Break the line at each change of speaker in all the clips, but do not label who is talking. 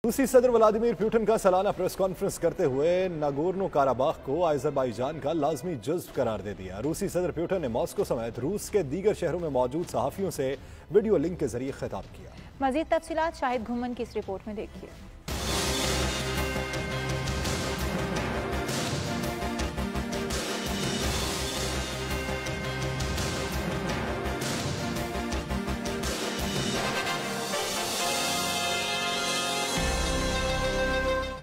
روسی صدر Vladimir Putin کا سالانہ پریس کانفرنس کرتے ہوئے ناگورنو کاراباخ کو آذربائیجان کا لازمی جزو قرار دے دیا۔ روسی صدر پوٹن نے ماسکو سمیت روس کے دیگر شہروں میں موجود صحافیوں سے ویڈیو لنک کے ذریعے خطاب کیا۔
مزید تفصیلات شاہد گھمن کی اس رپورٹ میں دیکھیے۔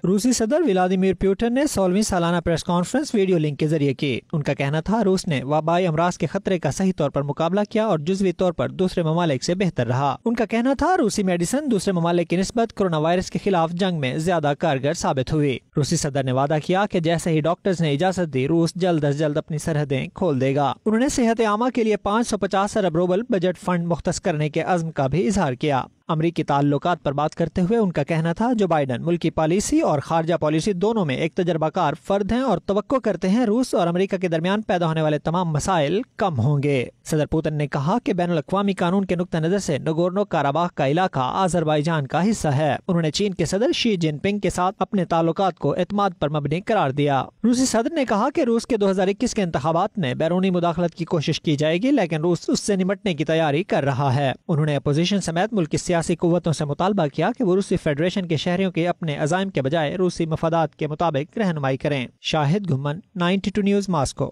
روسی صدر ولادیمیر پوٹن نے 16ویں سالانہ پریس کانفرنس ویڈیو لنک کے ذریعے کی۔ ان کا کہنا تھا روس نے وبائی امراض کے خطرے کا صحیح طور پر مقابلہ کیا اور جزوی طور پر دوسرے ممالک سے بہتر رہا۔ ان کا کہنا تھا روسی میڈیسن دوسرے ممالک کی نسبت کورونا وائرس کے خلاف جنگ میں زیادہ کارگر ثابت ہوئی۔ روسی صدر نے وعدہ کیا کہ جیسے ہی ڈاکٹرز نے اجازت دی روس جلد از جلد اپنی سرحدیں کھول دے گا۔ انہوں نے صحت عامہ کے لیے 550 ارب روبل بجٹ فنڈ مختص کرنے کے عزم کا بھی اظہار کیا۔ امریکی تعلقات پر بات کرتے ہوئے ان کا کہنا تھا جو بائیڈن ملکی پالیسی اور خارجہ پالیسی دونوں میں ایک تجربہ کار فرد ہیں اور توقع کرتے ہیں روس اور امریکہ کے درمیان پیدا ہونے والے تمام مسائل کم ہوں گے۔ صدر پوتن نے کہا کہ بین الاقوامی قانون کے نقطہ نظر سے ناگورنو کاراباخ کا علاقہ آذربائیجان کا حصہ ہے۔ انہوں نے چین کے صدر شی جن پنگ کے ساتھ اپنے تعلقات کو اعتماد پر مبنی قرار دیا۔ روسی صدر نے کہا کہ روس کے 2021 کے انتخابات میں بیرونی مداخلت کی کوشش کی جائے گی لیکن روس اس سے نمٹنے کی تیاری کر رہا ہے۔ انہوں نے اپوزیشن سمیت ملک کی سیاسی قوتوں سے مطالبہ کیا کہ وہ روسی فیڈریشن کے شہریوں کے اپنے عزائم کے بجائے روسی مفادات کے مطابق رہنمائی کریں۔ شاہد گھمن 92 نیوز ماسکو۔